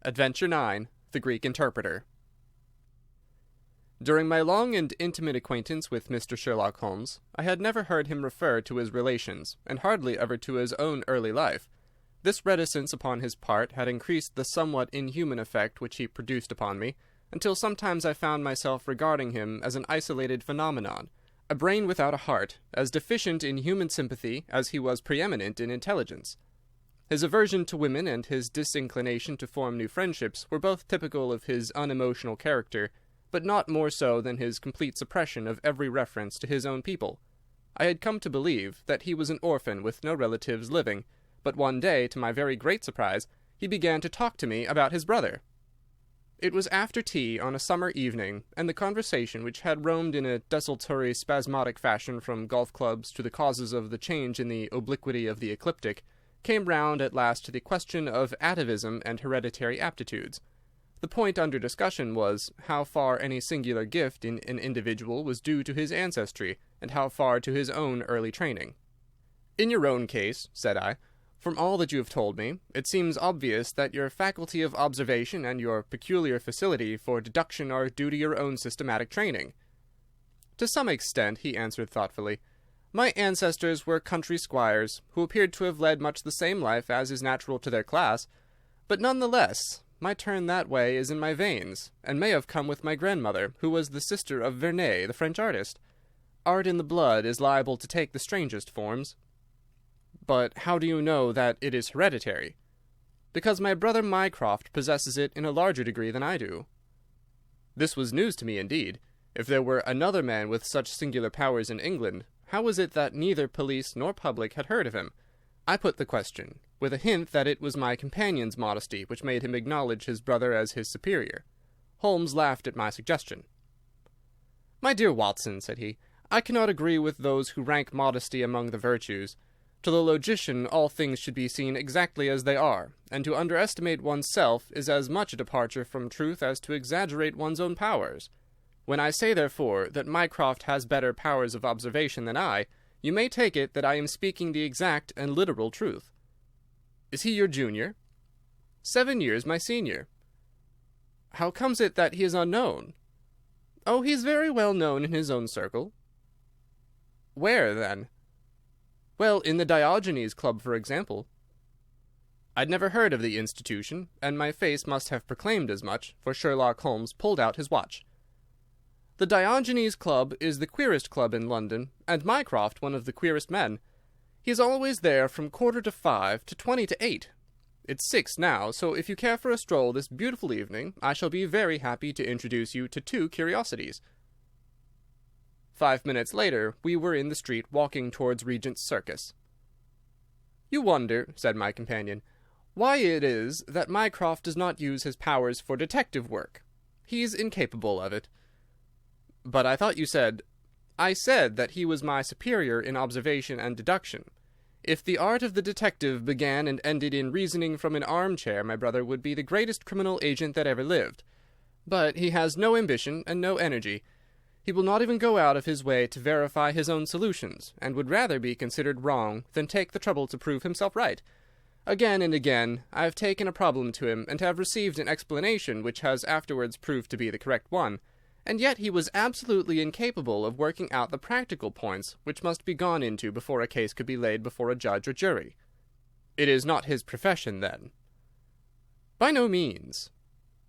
Adventure 9. The Greek Interpreter. During my long and intimate acquaintance with Mr. Sherlock Holmes, I had never heard him refer to his relations, and hardly ever to his own early life. This reticence upon his part had increased the somewhat inhuman effect which he produced upon me, until sometimes I found myself regarding him as an isolated phenomenon, a brain without a heart, as deficient in human sympathy as he was preeminent in intelligence. His aversion to women and his disinclination to form new friendships were both typical of his unemotional character, but not more so than his complete suppression of every reference to his own people. I had come to believe that he was an orphan with no relatives living, but one day, to my very great surprise, he began to talk to me about his brother. It was after tea on a summer evening, and the conversation, which had roamed in a desultory, spasmodic fashion from golf clubs to the causes of the change in the obliquity of the ecliptic, came round at last to the question of atavism and hereditary aptitudes. The point under discussion was how far any singular gift in an individual was due to his ancestry, and how far to his own early training. "In your own case," said I, "from all that you have told me, it seems obvious that your faculty of observation and your peculiar facility for deduction are due to your own systematic training." "To some extent," he answered thoughtfully. "My ancestors were country squires, who appeared to have led much the same life as is natural to their class, but none the less, my turn that way is in my veins, and may have come with my grandmother, who was the sister of Vernet, the French artist. Art in the blood is liable to take the strangest forms." "But how do you know that it is hereditary?" "Because my brother Mycroft possesses it in a larger degree than I do." This was news to me indeed. If there were another man with such singular powers in England, how was it that neither police nor public had heard of him? I put the question, with a hint that it was my companion's modesty which made him acknowledge his brother as his superior. Holmes laughed at my suggestion. "My dear Watson," said he, "I cannot agree with those who rank modesty among the virtues. To the logician all things should be seen exactly as they are, and to underestimate one's self is as much a departure from truth as to exaggerate one's own powers. When I say, therefore, that Mycroft has better powers of observation than I, you may take it that I am speaking the exact and literal truth." "Is he your junior?" 7 years my senior." "How comes it that he is unknown?" "Oh, he is very well known in his own circle." "Where, then?" "Well, in the Diogenes Club, for example." I'd never heard of the institution, and my face must have proclaimed as much, for Sherlock Holmes pulled out his watch. "The Diogenes Club is the queerest club in London, and Mycroft one of the queerest men. He is always there from 5:15 to 8:20. It's 6 now, so if you care for a stroll this beautiful evening, I shall be very happy to introduce you to 2 curiosities." 5 minutes later we were in the street walking towards Regent's Circus. "You wonder," said my companion, "why it is that Mycroft does not use his powers for detective work. He's incapable of it." "But I thought you said—" "I said that he was my superior in observation and deduction. If the art of the detective began and ended in reasoning from an armchair, my brother would be the greatest criminal agent that ever lived. But he has no ambition and no energy. He will not even go out of his way to verify his own solutions, and would rather be considered wrong than take the trouble to prove himself right. Again and again I have taken a problem to him, and have received an explanation which has afterwards proved to be the correct one, and yet he was absolutely incapable of working out the practical points which must be gone into before a case could be laid before a judge or jury." "It is not his profession, then?" "By no means.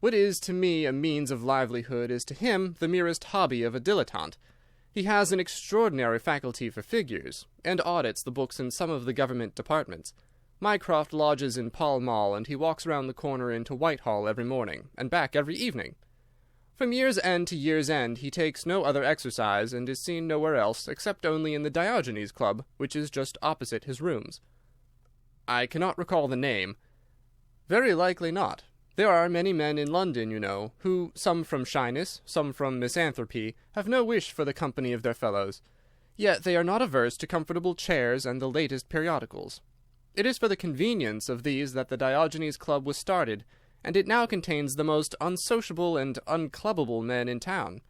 What is to me a means of livelihood is to him the merest hobby of a dilettante. He has an extraordinary faculty for figures, and audits the books in some of the government departments. Mycroft lodges in Pall Mall, and he walks round the corner into Whitehall every morning, and back every evening. From year's end to year's end he takes no other exercise, and is seen nowhere else, except only in the Diogenes Club, which is just opposite his rooms." "I cannot recall the name." "Very likely not. There are many men in London, you know, who, some from shyness, some from misanthropy, have no wish for the company of their fellows. Yet they are not averse to comfortable chairs and the latest periodicals. It is for the convenience of these that the Diogenes Club was started, and it now contains the most unsociable and unclubbable men in town.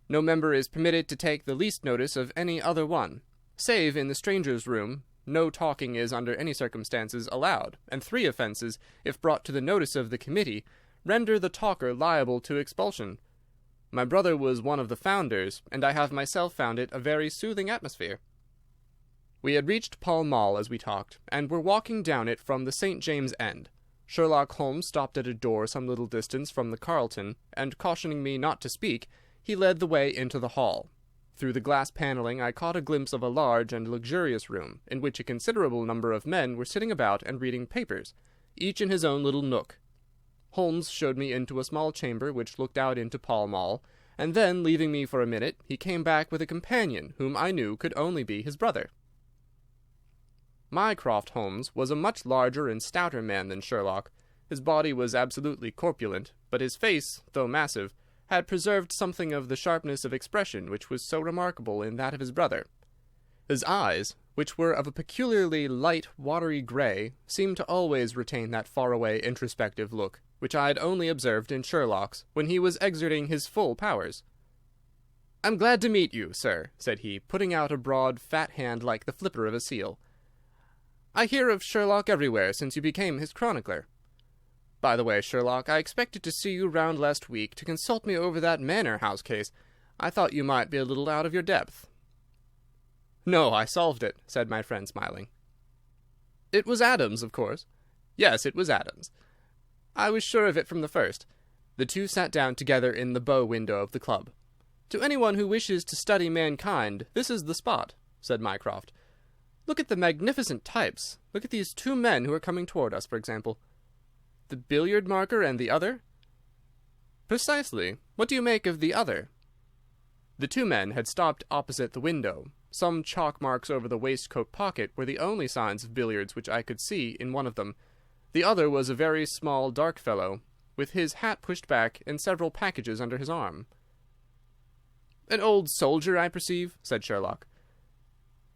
No member is permitted to take the least notice of any other one, save in the strangers' room, no talking is under any circumstances allowed, and 3 offences, if brought to the notice of the committee, render the talker liable to expulsion. My brother was one of the founders, and I have myself found it a very soothing atmosphere." We had reached Pall Mall as we talked, and were walking down it from the St. James's end. Sherlock Holmes stopped at a door some little distance from the Carlton, and cautioning me not to speak, he led the way into the hall. Through the glass panelling I caught a glimpse of a large and luxurious room, in which a considerable number of men were sitting about and reading papers, each in his own little nook. Holmes showed me into a small chamber which looked out into Pall Mall, and then, leaving me for a minute, he came back with a companion whom I knew could only be his brother. Mycroft Holmes was a much larger and stouter man than Sherlock. His body was absolutely corpulent, but his face, though massive, had preserved something of the sharpness of expression which was so remarkable in that of his brother. His eyes, which were of a peculiarly light, watery grey, seemed to always retain that far-away, introspective look, which I had only observed in Sherlock's, when he was exerting his full powers. "I'm glad to meet you, sir," said he, putting out a broad, fat hand like the flipper of a seal. "I hear of Sherlock everywhere since you became his chronicler. By the way, Sherlock, I expected to see you round last week to consult me over that Manor House case. I thought you might be a little out of your depth." "No, I solved it," said my friend, smiling. "It was Adams, of course." "Yes, it was Adams. I was sure of it from the first." The two sat down together in the bow window of the club. "To anyone who wishes to study mankind, this is the spot," said Mycroft. "Look at the magnificent types. Look at these 2 men who are coming toward us, for example." "The billiard marker and the other?" "Precisely. What do you make of the other?" The 2 men had stopped opposite the window. Some chalk marks over the waistcoat pocket were the only signs of billiards which I could see in one of them. The other was a very small, dark fellow, with his hat pushed back and several packages under his arm. "An old soldier, I perceive," said Sherlock.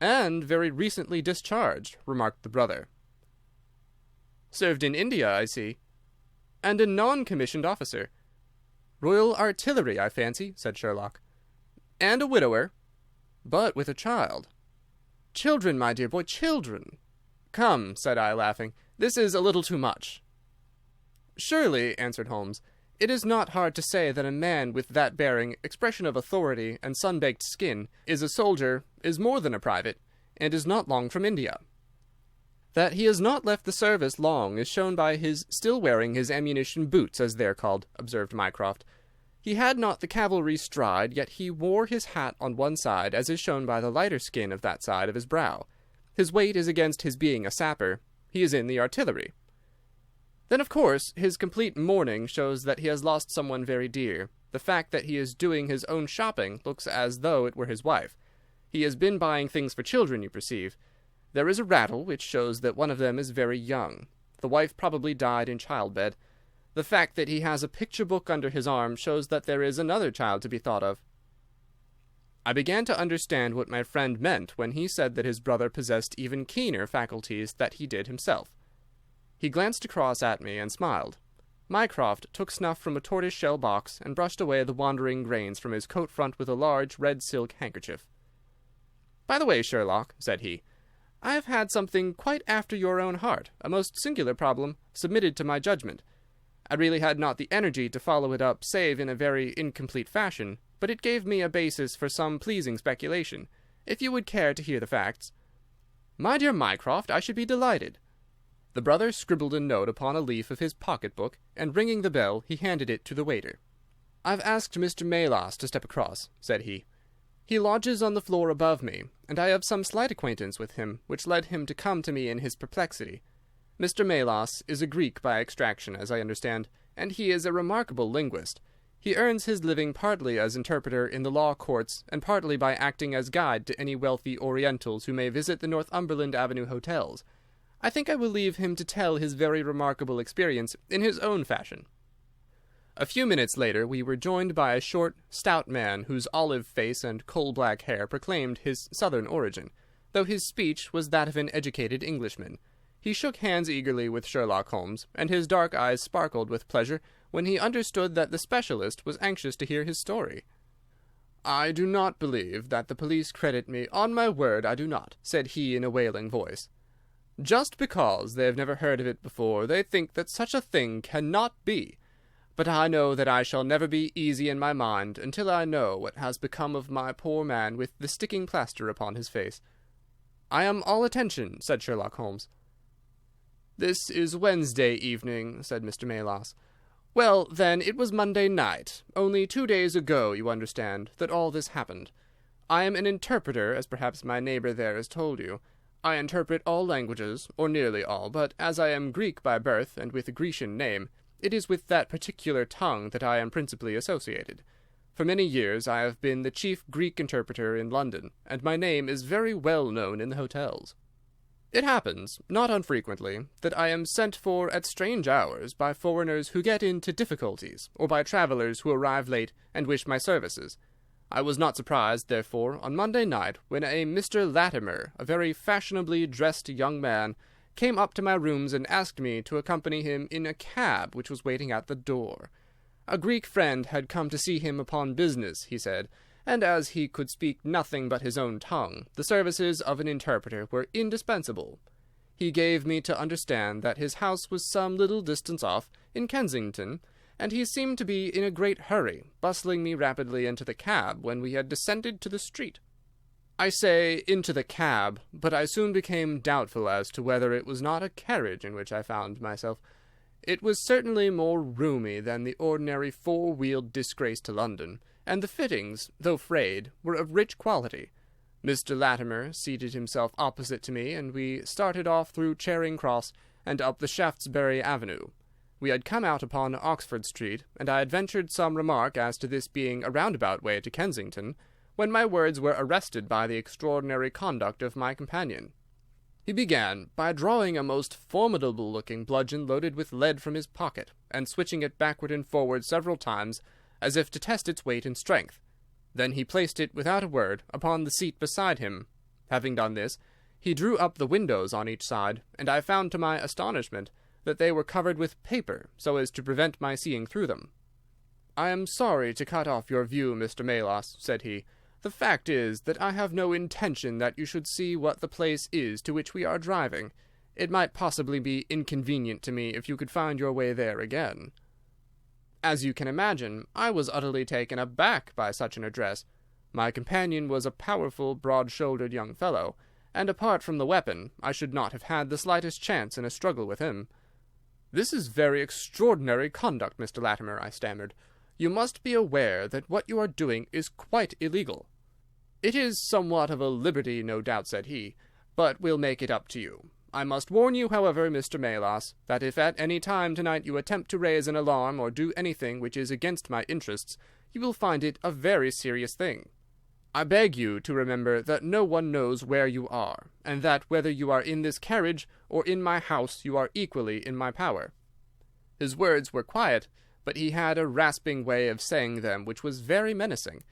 "And very recently discharged," remarked the brother. "Served in India, I see." "And a non-commissioned officer." "Royal Artillery, I fancy," said Sherlock. "And a widower." "But with a child." "Children, my dear boy, children." "Come," said I, laughing, "this is a little too much." "Surely," answered Holmes, "it is not hard to say that a man with that bearing, expression of authority, and sun-baked skin, is a soldier, is more than a private, and is not long from India. That he has not left the service long is shown by his still wearing his ammunition boots, as they are called," observed Mycroft. "He had not the cavalry stride, yet he wore his hat on one side, as is shown by the lighter skin of that side of his brow. His weight is against his being a sapper. He is in the artillery. Then, of course, his complete mourning shows that he has lost someone very dear. The fact that he is doing his own shopping looks as though it were his wife. He has been buying things for children, you perceive. There is a rattle which shows that one of them is very young. The wife probably died in childbed. The fact that he has a picture book under his arm shows that there is another child to be thought of." I began to understand what my friend meant when he said that his brother possessed even keener faculties than he did himself. He glanced across at me and smiled. Mycroft took snuff from a tortoise-shell box and brushed away the wandering grains from his coat front with a large red silk handkerchief. "By the way, Sherlock," said he, "I have had something quite after your own heart, a most singular problem, submitted to my judgment. I really had not the energy to follow it up save in a very incomplete fashion, but it gave me a basis for some pleasing speculation. If you would care to hear the facts." "My dear Mycroft, I should be delighted." The brother scribbled a note upon a leaf of his pocket-book, and ringing the bell, he handed it to the waiter. "I've asked Mr. Melas to step across," said he. "He lodges on the floor above me, and I have some slight acquaintance with him, which led him to come to me in his perplexity. Mr. Melas is a Greek by extraction, as I understand, and he is a remarkable linguist. He earns his living partly as interpreter in the law courts, and partly by acting as guide to any wealthy Orientals who may visit the Northumberland Avenue hotels. I think I will leave him to tell his very remarkable experience in his own fashion." A few minutes later we were joined by a short, stout man whose olive face and coal-black hair proclaimed his southern origin, though his speech was that of an educated Englishman. He shook hands eagerly with Sherlock Holmes, and his dark eyes sparkled with pleasure when he understood that the specialist was anxious to hear his story. "I do not believe that the police credit me. On my word, I do not," said he in a wailing voice. "Just because they have never heard of it before, they think that such a thing cannot be. But I know that I shall never be easy in my mind until I know what has become of my poor man with the sticking plaster upon his face." "I am all attention," said Sherlock Holmes. "This is Wednesday evening," said Mr. Melas. "Well, then, it was Monday night, only 2 days ago, you understand, that all this happened. I am an interpreter, as perhaps my neighbour there has told you. I interpret all languages, or nearly all, but as I am Greek by birth and with a Grecian name, it is with that particular tongue that I am principally associated. For many years I have been the chief Greek interpreter in London, and my name is very well known in the hotels. It happens, not unfrequently, that I am sent for at strange hours by foreigners who get into difficulties, or by travellers who arrive late and wish my services. I was not surprised, therefore, on Monday night, when a Mr. Latimer, a very fashionably dressed young man, came up to my rooms and asked me to accompany him in a cab which was waiting at the door. A Greek friend had come to see him upon business, he said, and as he could speak nothing but his own tongue, the services of an interpreter were indispensable. He gave me to understand that his house was some little distance off, in Kensington, and he seemed to be in a great hurry, bustling me rapidly into the cab when we had descended to the street. I say into the cab, but I soon became doubtful as to whether it was not a carriage in which I found myself. It was certainly more roomy than the ordinary four-wheeled disgrace to London, and the fittings, though frayed, were of rich quality. Mr. Latimer seated himself opposite to me, and we started off through Charing Cross and up the Shaftesbury Avenue. We had come out upon Oxford Street, and I had ventured some remark as to this being a roundabout way to Kensington, when my words were arrested by the extraordinary conduct of my companion. He began by drawing a most formidable-looking bludgeon loaded with lead from his pocket, and switching it backward and forward several times, as if to test its weight and strength. Then he placed it, without a word, upon the seat beside him. Having done this, he drew up the windows on each side, and I found to my astonishment that they were covered with paper, so as to prevent my seeing through them. "I am sorry to cut off your view, Mr. Melas," said he. "The fact is that I have no intention that you should see what the place is to which we are driving. It might possibly be inconvenient to me if you could find your way there again." As you can imagine, I was utterly taken aback by such an address. My companion was a powerful, broad-shouldered young fellow, and apart from the weapon, I should not have had the slightest chance in a struggle with him. "This is very extraordinary conduct, Mr. Latimer," I stammered. "You must be aware that what you are doing is quite illegal." "It is somewhat of a liberty, no doubt," said he, "but we'll make it up to you. I must warn you, however, Mr. Melas, that if at any time tonight you attempt to raise an alarm or do anything which is against my interests, you will find it a very serious thing. I beg you to remember that no one knows where you are, and that whether you are in this carriage or in my house you are equally in my power." His words were quiet, but he had a rasping way of saying them which was very menacing.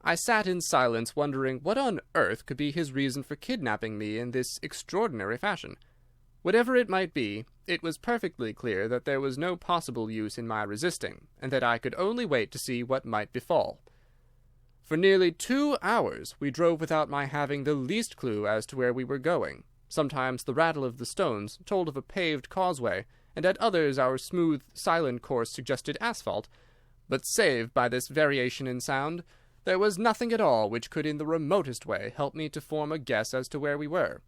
I sat in silence, wondering what on earth could be his reason for kidnapping me in this extraordinary fashion. Whatever it might be, it was perfectly clear that there was no possible use in my resisting, and that I could only wait to see what might befall. For nearly 2 hours we drove without my having the least clue as to where we were going. Sometimes the rattle of the stones told of a paved causeway, and at others our smooth, silent course suggested asphalt. But save by this variation in sound, there was nothing at all which could in the remotest way help me to form a guess as to where we were.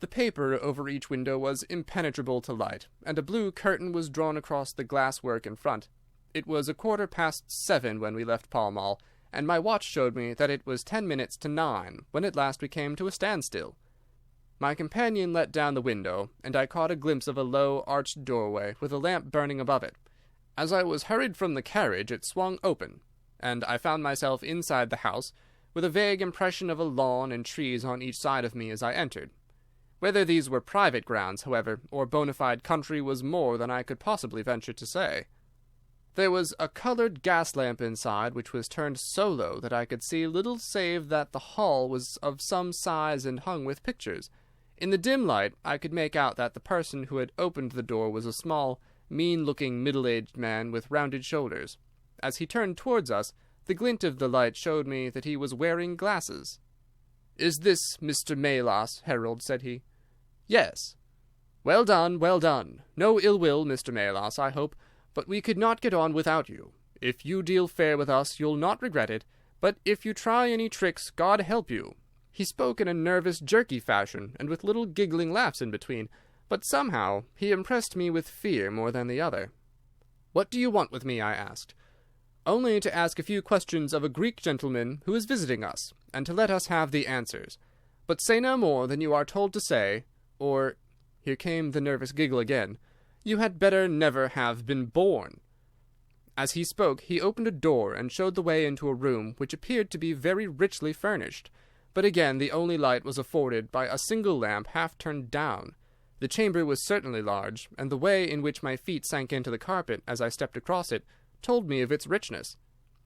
The paper over each window was impenetrable to light, and a blue curtain was drawn across the glass work in front. It was 7:15 when we left Pall Mall, and my watch showed me that it was 10 minutes to 9 when at last we came to a standstill. My companion let down the window, and I caught a glimpse of a low, arched doorway with a lamp burning above it. As I was hurried from the carriage, it swung open, and I found myself inside the house, with a vague impression of a lawn and trees on each side of me as I entered. Whether these were private grounds, however, or bona fide country was more than I could possibly venture to say. There was a coloured gas lamp inside, which was turned so low that I could see little save that the hall was of some size and hung with pictures. In the dim light I could make out that the person who had opened the door was a small, mean-looking, middle-aged man with rounded shoulders. As he turned towards us, The glint of the light showed me that he was wearing glasses. "Is this Mr. Melas, Herald?" said he. "Yes." "Well done, well done. No ill will, Mr. Melas, I hope, but we could not get on without you. If you deal fair with us, you'll not regret it, but if you try any tricks, God help you." He spoke in a nervous, jerky fashion, and with little giggling laughs in between, but somehow he impressed me with fear more than the other. "What do you want with me?" I asked. "Only to ask a few questions of a Greek gentleman who is visiting us, and to let us have the answers. But say no more than you are told to say, or—" here came the nervous giggle again, "you had better never have been born." As he spoke, he opened a door and showed the way into a room which appeared to be very richly furnished, but again the only light was afforded by a single lamp half turned down. The chamber was certainly large, and the way in which my feet sank into the carpet as I stepped across it told me of its richness.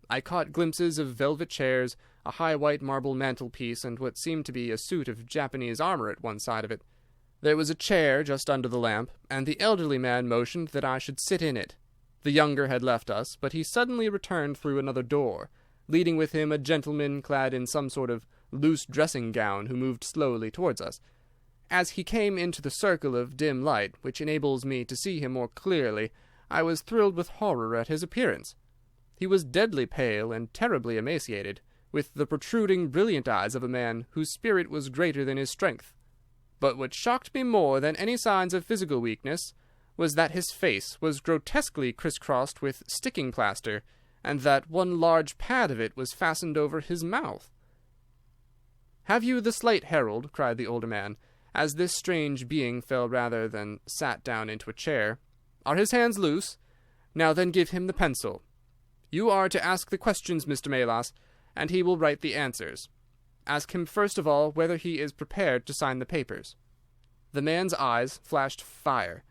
I caught glimpses of velvet chairs, a high white marble mantelpiece, and what seemed to be a suit of Japanese armor at one side of it. There was a chair just under the lamp, and the elderly man motioned that I should sit in it. The younger had left us, but he suddenly returned through another door, leading with him a gentleman clad in some sort of loose dressing-gown who moved slowly towards us. As he came into the circle of dim light, which enables me to see him more clearly, I was thrilled with horror at his appearance. He was deadly pale and terribly emaciated, with the protruding, brilliant eyes of a man whose spirit was greater than his strength. But what shocked me more than any signs of physical weakness was that his face was grotesquely crisscrossed with sticking plaster, and that one large pad of it was fastened over his mouth. "Have you the slate, Herald?" cried the older man, as this strange being fell rather than sat down into a chair. "Are his hands loose? Now then give him the pencil. You are to ask the questions, Mr. Melas, and he will write the answers. Ask him first of all whether he is prepared to sign the papers." The man's eyes flashed fire.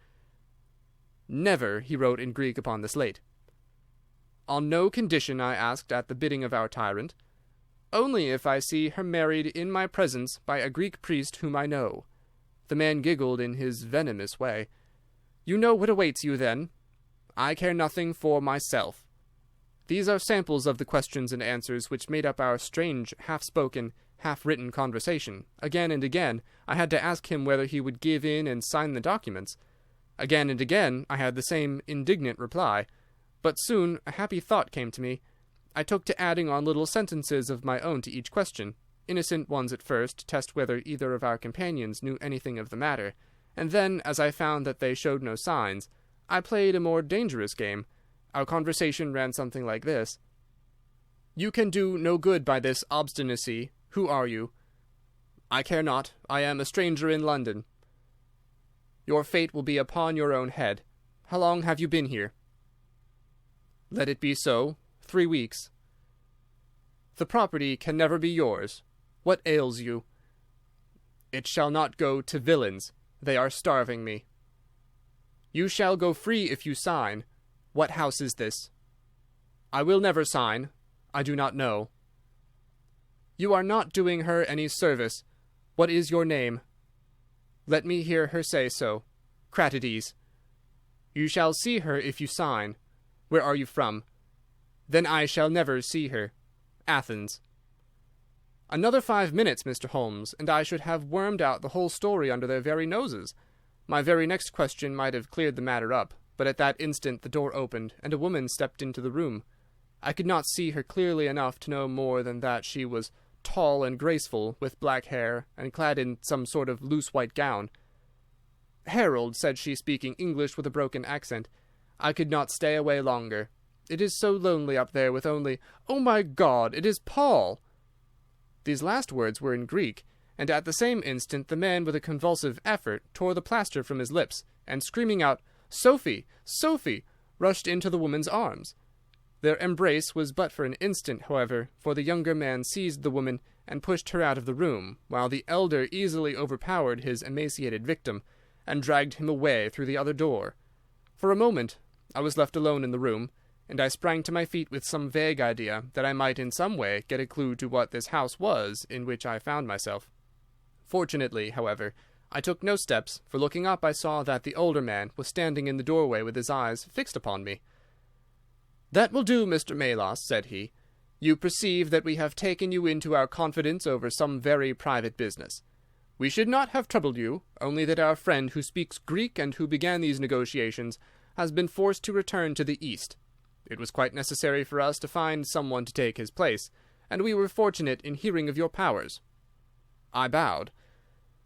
"Never," he wrote in Greek upon the slate. "On no condition?" I asked at the bidding of our tyrant. "Only if I see her married in my presence by a Greek priest whom I know." The man giggled in his venomous way. "You know what awaits you, then?" "I care nothing for myself." These are samples of the questions and answers which made up our strange, half-spoken, half-written conversation. Again and again I had to ask him whether he would give in and sign the documents. Again and again I had the same indignant reply. But soon a happy thought came to me. I took to adding on little sentences of my own to each question, innocent ones at first, to test whether either of our companions knew anything of the matter, and then, as I found that they showed no signs, I played a more dangerous game. Our conversation ran something like this. "You can do no good by this obstinacy. Who are you?" "I care not. I am a stranger in London." "Your fate will be upon your own head. How long have you been here?" "Let it be so. 3 weeks." "The property can never be yours. What ails you?" "It shall not go to villains. They are starving me." "You shall go free if you sign. What house is this?" "I will never sign. I do not know." "You are not doing her any service. What is your name?" "Let me hear her say so. Cratides." "You shall see her if you sign. Where are you from?" "Then I shall never see her. Athens." Another 5 minutes, Mr. Holmes, and I should have wormed out the whole story under their very noses. My very next question might have cleared the matter up, but at that instant the door opened, and a woman stepped into the room. I could not see her clearly enough to know more than that she was tall and graceful, with black hair, and clad in some sort of loose white gown. "Harold," said she, speaking English with a broken accent, "I could not stay away longer. It is so lonely up there with only— Oh, my God, it is Paul!" These last words were in Greek, and at the same instant the man, with a convulsive effort, tore the plaster from his lips, and screaming out, "Sophie! Sophie!" rushed into the woman's arms. Their embrace was but for an instant, however, for the younger man seized the woman and pushed her out of the room, while the elder easily overpowered his emaciated victim, and dragged him away through the other door. For a moment I was left alone in the room, and I sprang to my feet with some vague idea that I might in some way get a clue to what this house was in which I found myself. Fortunately, however, I took no steps, for looking up I saw that the older man was standing in the doorway with his eyes fixed upon me. "That will do, Mr. Melas," said he. You perceive that we have taken you into our confidence over some very private business. We should not have troubled you, only that our friend who speaks Greek and who began these negotiations has been forced to return to the East. It was quite necessary for us to find someone to take his place, and we were fortunate in hearing of your powers." I bowed.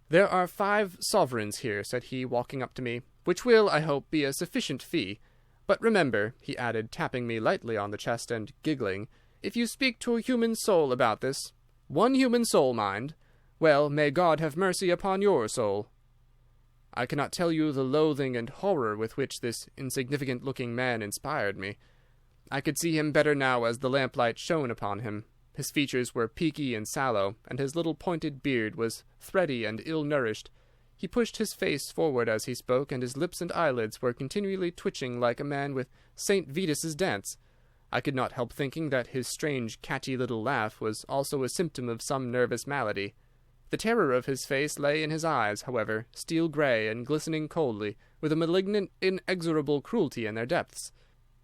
"There are 5 sovereigns here," said he, walking up to me, "which will, I hope, be a sufficient fee. But remember," he added, tapping me lightly on the chest and giggling, "if you speak to a human soul about this, one human soul, mind, well, may God have mercy upon your soul." I cannot tell you the loathing and horror with which this insignificant-looking man inspired me. I could see him better now as the lamplight shone upon him. His features were peaky and sallow, and his little pointed beard was thready and ill-nourished. He pushed his face forward as he spoke, and his lips and eyelids were continually twitching like a man with St. Vitus's dance. I could not help thinking that his strange, catchy little laugh was also a symptom of some nervous malady. The terror of his face lay in his eyes, however, steel-grey and glistening coldly, with a malignant, inexorable cruelty in their depths.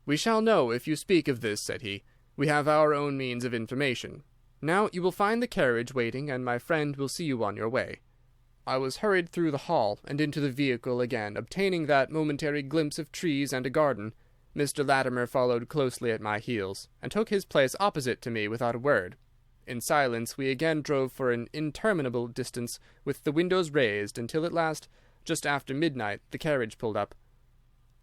"We shall know if you speak of this," said he. "We have our own means of information. Now you will find the carriage waiting, and my friend will see you on your way." I was hurried through the hall and into the vehicle again, obtaining that momentary glimpse of trees and a garden. Mr. Latimer followed closely at my heels, and took his place opposite to me without a word. In silence we again drove for an interminable distance, with the windows raised, until at last, just after midnight, the carriage pulled up.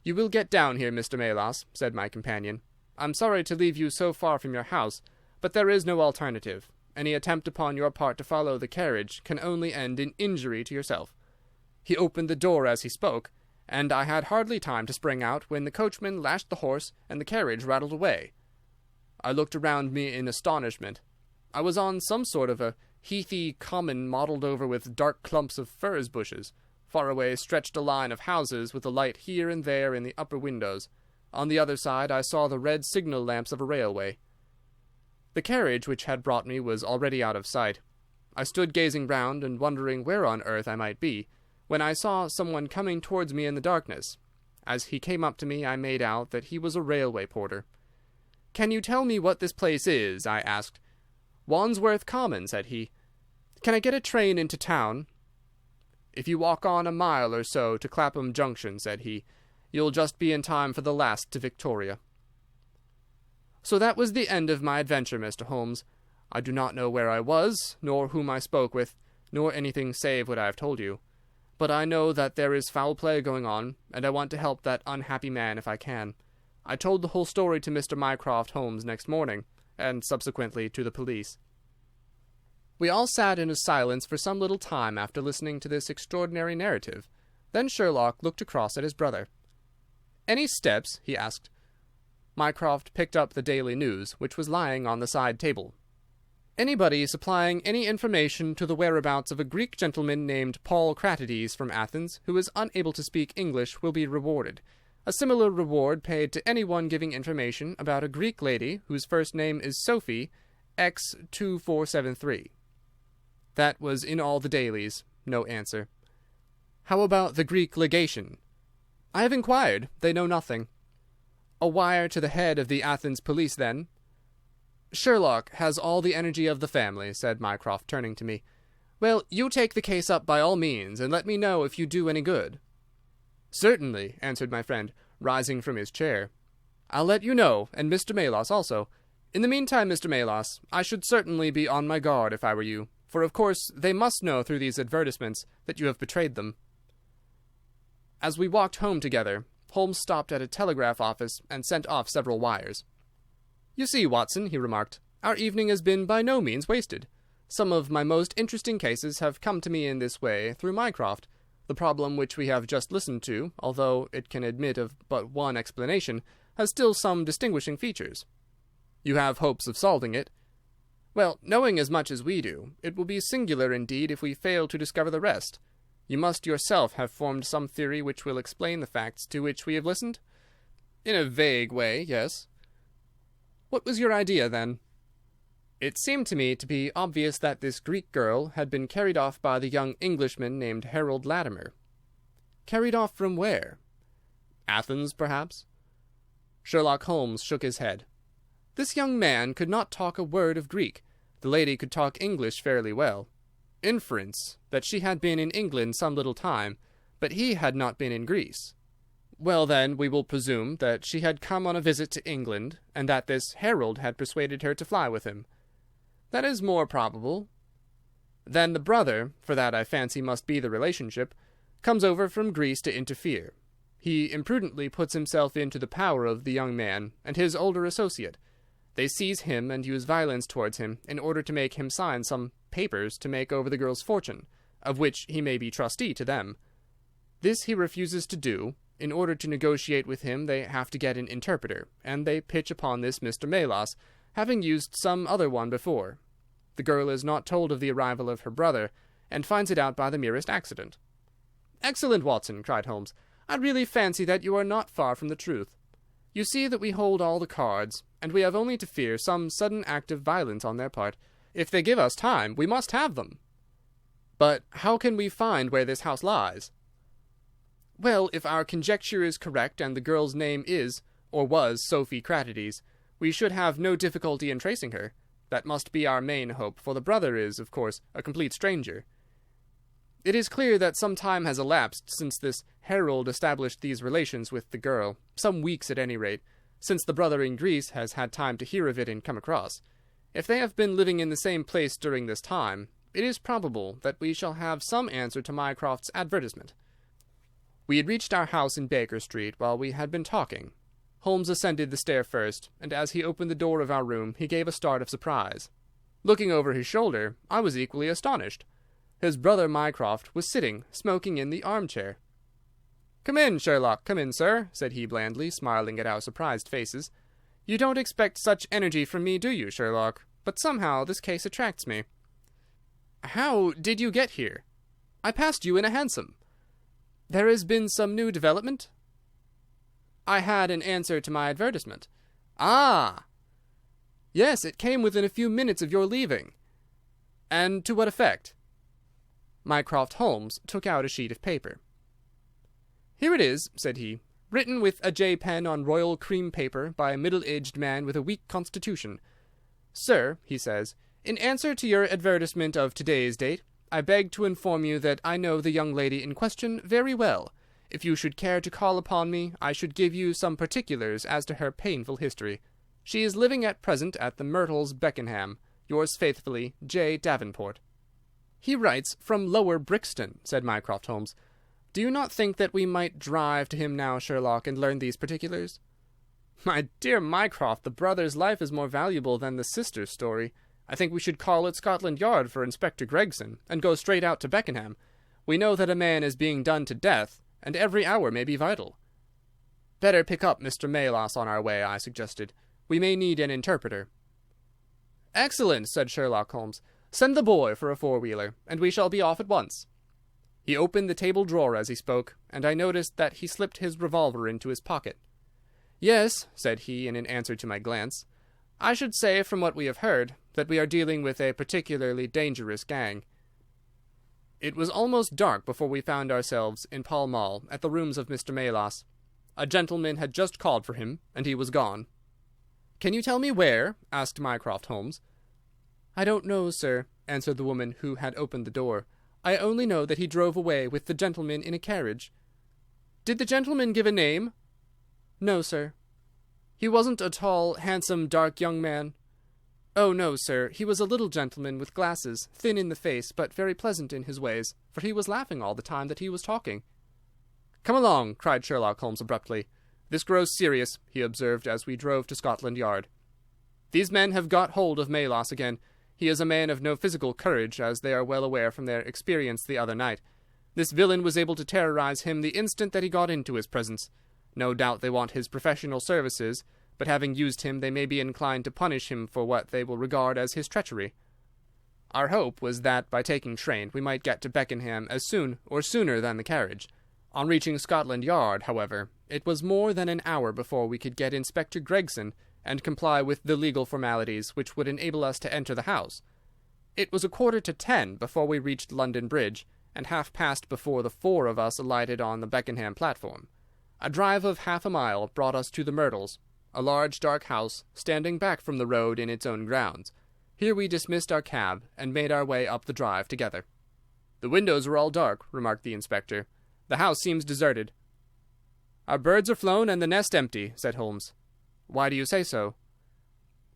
"You will get down here, Mr. Melas," said my companion. "I'm sorry to leave you so far from your house, but there is no alternative. Any attempt upon your part to follow the carriage can only end in injury to yourself." He opened the door as he spoke, and I had hardly time to spring out when the coachman lashed the horse and the carriage rattled away. I looked around me in astonishment. I was on some sort of a heathy common mottled over with dark clumps of furze bushes. Far away stretched a line of houses with a light here and there in the upper windows. On the other side I saw the red signal lamps of a railway. The carriage which had brought me was already out of sight. I stood gazing round and wondering where on earth I might be, when I saw someone coming towards me in the darkness. As he came up to me I made out that he was a railway porter. "Can you tell me what this place is?" I asked. "Wandsworth Common," said he. "Can I get a train into town?" "If you walk on a mile or so to Clapham Junction," said he, "you'll just be in time for the last to Victoria." So that was the end of my adventure, Mr. Holmes. I do not know where I was, nor whom I spoke with, nor anything save what I have told you. But I know that there is foul play going on, and I want to help that unhappy man if I can. I told the whole story to Mr. Mycroft Holmes next morning, and subsequently to the police. We all sat in a silence for some little time after listening to this extraordinary narrative. Then Sherlock looked across at his brother. "Any steps?" he asked. Mycroft picked up the Daily News, which was lying on the side table. "Anybody supplying any information to the whereabouts of a Greek gentleman named Paul Cratides from Athens, who is unable to speak English, will be rewarded. A similar reward paid to anyone giving information about a Greek lady whose first name is Sophie, X2473. That was in all the dailies. No answer. "How about the Greek legation?" "I have inquired. They know nothing." "A wire to the head of the Athens police, then?" "Sherlock has all the energy of the family," said Mycroft, turning to me. "Well, you take the case up by all means, and let me know if you do any good." "Certainly," answered my friend, rising from his chair. "I'll let you know, and Mr. Melas also. In the meantime, Mr. Melas, I should certainly be on my guard if I were you, for of course they must know through these advertisements that you have betrayed them." As we walked home together, Holmes stopped at a telegraph office and sent off several wires. "You see, Watson," he remarked, "our evening has been by no means wasted. Some of my most interesting cases have come to me in this way through Mycroft. The problem which we have just listened to, although it can admit of but one explanation, has still some distinguishing features." "You have hopes of solving it?" "Well, knowing as much as we do, it will be singular indeed if we fail to discover the rest. You must yourself have formed some theory which will explain the facts to which we have listened?" "In a vague way, yes." "What was your idea, then?" "It seemed to me to be obvious that this Greek girl had been carried off by the young Englishman named Harold Latimer." "Carried off from where?" "Athens, perhaps." Sherlock Holmes shook his head. This young man could not talk a word of Greek. The lady could talk English fairly well. Inference that she had been in England some little time, but he had not been in Greece. Well, then, we will presume that she had come on a visit to England, and that this herald had persuaded her to fly with him. That is more probable. Then the brother, for that I fancy must be the relationship, comes over from Greece to interfere. He imprudently puts himself into the power of the young man and his older associate. They seize him and use violence towards him in order to make him sign some papers to make over the girl's fortune, of which he may be trustee to them. This he refuses to do. In order to negotiate with him they have to get an interpreter, and they pitch upon this Mr. Melas, having used some other one before. The girl is not told of the arrival of her brother, and finds it out by the merest accident. "Excellent, Watson," cried Holmes. "I really fancy that you are not far from the truth. You see that we hold all the cards, and we have only to fear some sudden act of violence on their part. If they give us time, we must have them." "But how can we find where this house lies?" "Well, if our conjecture is correct, and the girl's name is, or was, Sophie Cratides, we should have no difficulty in tracing her. That must be our main hope, for the brother is, of course, a complete stranger. It is clear that some time has elapsed since this herald established these relations with the girl, some weeks at any rate, since the brother in Greece has had time to hear of it and come across. If they have been living in the same place during this time, it is probable that we shall have some answer to Mycroft's advertisement." We had reached our house in Baker Street while we had been talking. Holmes ascended the stair first, and as he opened the door of our room he gave a start of surprise. Looking over his shoulder, I was equally astonished. His brother Mycroft was sitting, smoking in the armchair. "Come in, Sherlock, come in, sir," said he blandly, smiling at our surprised faces. "You don't expect such energy from me, do you, Sherlock? But somehow this case attracts me." "How did you get here?" "I passed you in a hansom." "There has been some new development?" "I had an answer to my advertisement." "Ah!" "Yes, it came within a few minutes of your leaving." "And to what effect?" Mycroft Holmes took out a sheet of paper. "Here it is," said he, "written with a J pen on royal cream paper by a middle-aged man with a weak constitution. 'Sir,' he says, 'in answer to your advertisement of today's date, I beg to inform you that I know the young lady in question very well. If you should care to call upon me, I should give you some particulars as to her painful history. She is living at present at the Myrtles, Beckenham. Yours faithfully, J. Davenport.'" "He writes from Lower Brixton," said Mycroft Holmes. "Do you not think that we might drive to him now, Sherlock, and learn these particulars?" "My dear Mycroft, the brother's life is more valuable than the sister's story. I think we should call at Scotland Yard for Inspector Gregson, and go straight out to Beckenham. We know that a man is being done to death, and every hour may be vital." "Better pick up Mr. Melas on our way," I suggested. "We may need an interpreter." "Excellent," said Sherlock Holmes. "Send the boy for a four-wheeler, and we shall be off at once." He opened the table drawer as he spoke, and I noticed that he slipped his revolver into his pocket. "Yes," said he, in answer to my glance, "I should say, from what we have heard, that we are dealing with a particularly dangerous gang." It was almost dark before we found ourselves in Pall Mall at the rooms of Mr. Melas. A gentleman had just called for him, and he was gone. "Can you tell me where?" asked Mycroft Holmes. "I don't know, sir," answered the woman who had opened the door. "I only know that he drove away with the gentleman in a carriage." "Did the gentleman give a name?" "No, sir." "He wasn't a tall, handsome, dark young man?" "Oh, no, sir. He was a little gentleman with glasses, thin in the face, but very pleasant in his ways, for he was laughing all the time that he was talking." "Come along," cried Sherlock Holmes abruptly. "This grows serious," he observed as we drove to Scotland Yard. "These men have got hold of Melas again. He is a man of no physical courage, as they are well aware from their experience the other night. This villain was able to terrorize him the instant that he got into his presence. No doubt they want his professional services, but having used him they may be inclined to punish him for what they will regard as his treachery." Our hope was that by taking train we might get to Beckenham as soon or sooner than the carriage. On reaching Scotland Yard, however, it was more than an hour before we could get Inspector Gregson and comply with the legal formalities which would enable us to enter the house. It was 10:15 before we reached London Bridge, and past before the four of us alighted on the Beckenham platform. A drive of half a mile brought us to the Myrtles. a large dark house, standing back from the road in its own grounds. Here we dismissed our cab, and made our way up the drive together. "The windows are all dark," remarked the inspector. "The house seems deserted." "Our birds are flown and the nest empty," said Holmes. "Why do you say so?"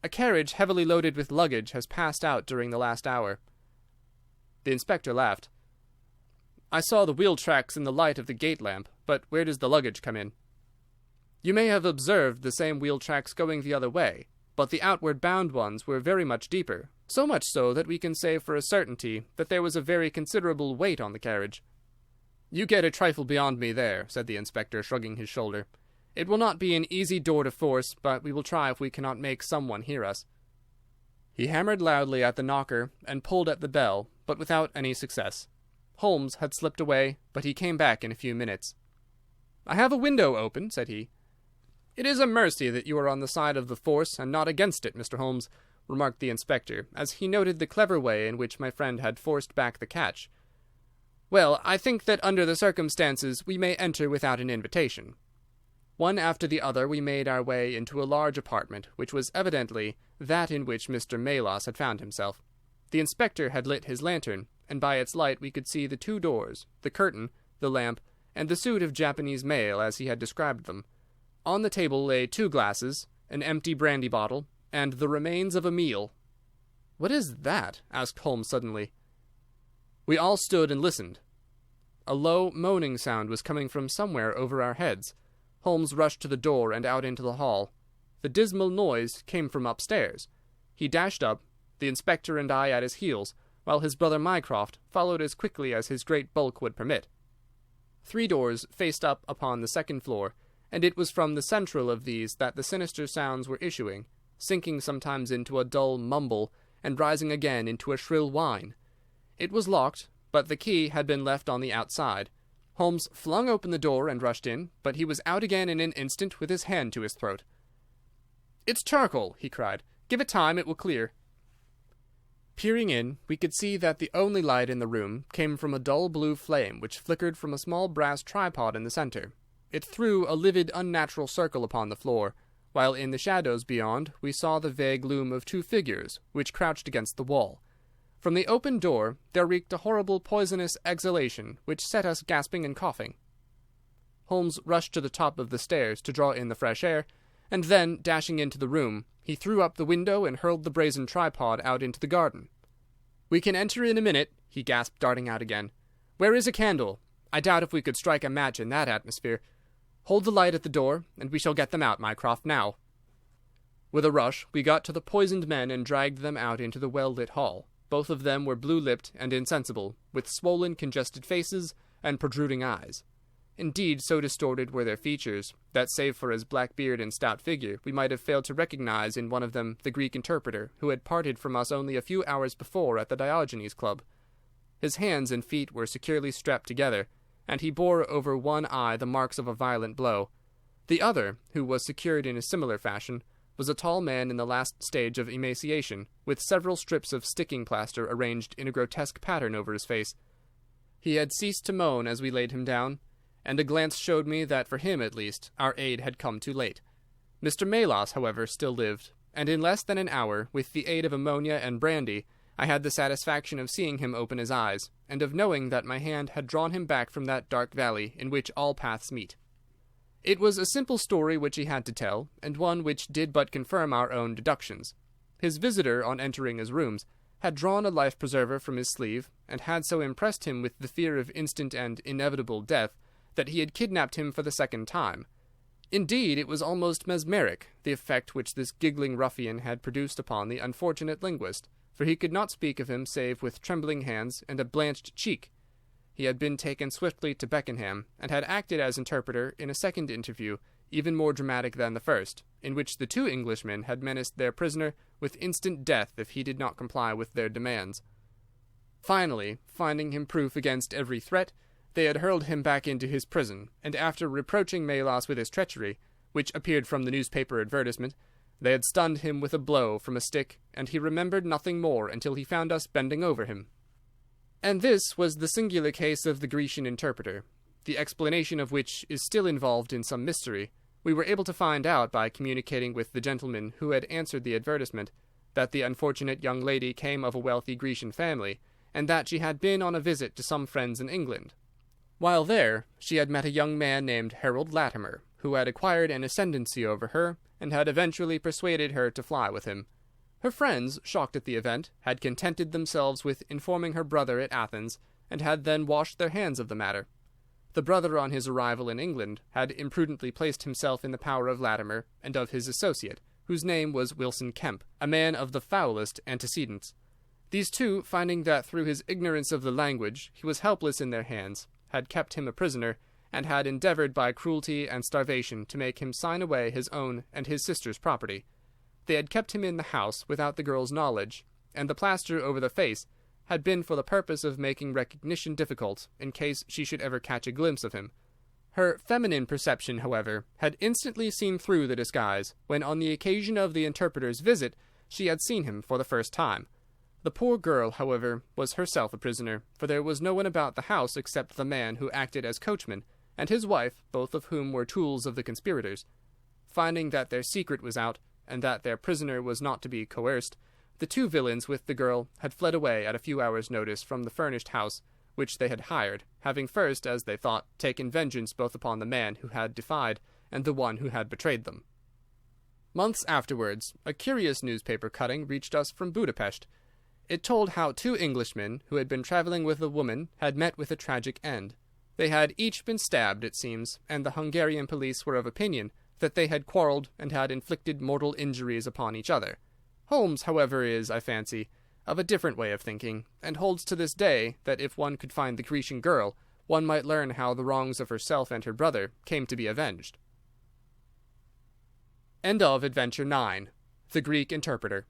"A carriage heavily loaded with luggage has passed out during the last hour." The inspector laughed. "I saw the wheel tracks in the light of the gate lamp, but where does the luggage come in?" "You may have observed the same wheel tracks going the other way, but the outward bound ones were very much deeper, so much so that we can say for a certainty that there was a very considerable weight on the carriage." "You get a trifle beyond me there," said the inspector, shrugging his shoulder. "It will not be an easy door to force, but we will try if we cannot make someone hear us." He hammered loudly at the knocker and pulled at the bell, but without any success. Holmes had slipped away, but he came back in a few minutes. "I have a window open," said he. "It is a mercy that you are on the side of the force and not against it, Mr. Holmes," remarked the inspector, as he noted the clever way in which my friend had forced back the catch. "Well, I think that under the circumstances we may enter without an invitation." One after the other we made our way into a large apartment, which was evidently that in which Mr. Melas had found himself. The inspector had lit his lantern, and by its light we could see the two doors, the curtain, the lamp, and the suit of Japanese mail as he had described them. On the table lay 2 glasses, an empty brandy bottle, and the remains of a meal. "What is that?" asked Holmes suddenly. We all stood and listened. A low, moaning sound was coming from somewhere over our heads. Holmes rushed to the door and out into the hall. The dismal noise came from upstairs. He dashed up, the inspector and I at his heels, while his brother Mycroft followed as quickly as his great bulk would permit. 3 doors faced up upon the second floor, and it was from the central of these that the sinister sounds were issuing, sinking sometimes into a dull mumble, and rising again into a shrill whine. It was locked, but the key had been left on the outside. Holmes flung open the door and rushed in, but he was out again in an instant with his hand to his throat. "It's charcoal," he cried. "Give it time, it will clear." Peering in, we could see that the only light in the room came from a dull blue flame which flickered from a small brass tripod in the centre. It threw a livid, unnatural circle upon the floor, while in the shadows beyond we saw the vague loom of 2 figures, which crouched against the wall. From the open door there reeked a horrible poisonous exhalation which set us gasping and coughing. Holmes rushed to the top of the stairs to draw in the fresh air, and then, dashing into the room, he threw up the window and hurled the brazen tripod out into the garden. "We can enter in a minute," he gasped, darting out again. "Where is a candle? I doubt if we could strike a match in that atmosphere. Hold the light at the door, and we shall get them out, Mycroft, now." With a rush we got to the poisoned men and dragged them out into the well-lit hall. Both of them were blue-lipped and insensible, with swollen, congested faces and protruding eyes. Indeed, so distorted were their features, that save for his black beard and stout figure, we might have failed to recognize in one of them the Greek interpreter, who had parted from us only a few hours before at the Diogenes Club. His hands and feet were securely strapped together, and he bore over one eye the marks of a violent blow. The other, who was secured in a similar fashion, was a tall man in the last stage of emaciation, with several strips of sticking plaster arranged in a grotesque pattern over his face. He had ceased to moan as we laid him down, and a glance showed me that for him, at least, our aid had come too late. Mr. Melas, however, still lived, and in less than an hour, with the aid of ammonia and brandy, I had the satisfaction of seeing him open his eyes, and of knowing that my hand had drawn him back from that dark valley in which all paths meet. It was a simple story which he had to tell, and one which did but confirm our own deductions. His visitor, on entering his rooms, had drawn a life-preserver from his sleeve, and had so impressed him with the fear of instant and inevitable death that he had kidnapped him for the second time. Indeed, it was almost mesmeric, the effect which this giggling ruffian had produced upon the unfortunate linguist, for he could not speak of him save with trembling hands and a blanched cheek. He had been taken swiftly to Beckenham, and had acted as interpreter in a second interview, even more dramatic than the first, in which the 2 Englishmen had menaced their prisoner with instant death if he did not comply with their demands. Finally, finding him proof against every threat, they had hurled him back into his prison, and after reproaching Melas with his treachery, which appeared from the newspaper advertisement, they had stunned him with a blow from a stick, and he remembered nothing more until he found us bending over him. And this was the singular case of the Grecian interpreter, the explanation of which is still involved in some mystery, We were able to find out by communicating with the gentleman who had answered the advertisement that the unfortunate young lady came of a wealthy Grecian family, and that she had been on a visit to some friends in England. While there, she had met a young man named Harold Latimer, who had acquired an ascendancy over her, and had eventually persuaded her to fly with him. Her friends, shocked at the event, had contented themselves with informing her brother at Athens, and had then washed their hands of the matter. The brother, on his arrival in England, had imprudently placed himself in the power of Latimer and of his associate, whose name was Wilson Kemp, a man of the foulest antecedents. These two, finding that through his ignorance of the language he was helpless in their hands, had kept him a prisoner, and had endeavoured by cruelty and starvation to make him sign away his own and his sister's property. They had kept him in the house without the girl's knowledge, and the plaster over the face had been for the purpose of making recognition difficult in case she should ever catch a glimpse of him. Her feminine perception, however, had instantly seen through the disguise when, on the occasion of the interpreter's visit, she had seen him for the first time. The poor girl, however, was herself a prisoner, for there was no one about the house except the man who acted as coachman, and his wife, both of whom were tools of the conspirators. Finding that their secret was out, and that their prisoner was not to be coerced, the two villains with the girl had fled away at a few hours' notice from the furnished house which they had hired, having first, as they thought, taken vengeance both upon the man who had defied and the one who had betrayed them. Months afterwards, a curious newspaper cutting reached us from Budapest. It told how two Englishmen, who had been travelling with a woman, had met with a tragic end. They had each been stabbed, it seems, and the Hungarian police were of opinion that they had quarrelled and had inflicted mortal injuries upon each other. Holmes, however, is, I fancy, of a different way of thinking, and holds to this day that if one could find the Grecian girl, one might learn how the wrongs of herself and her brother came to be avenged. End of Adventure 9. The Greek Interpreter.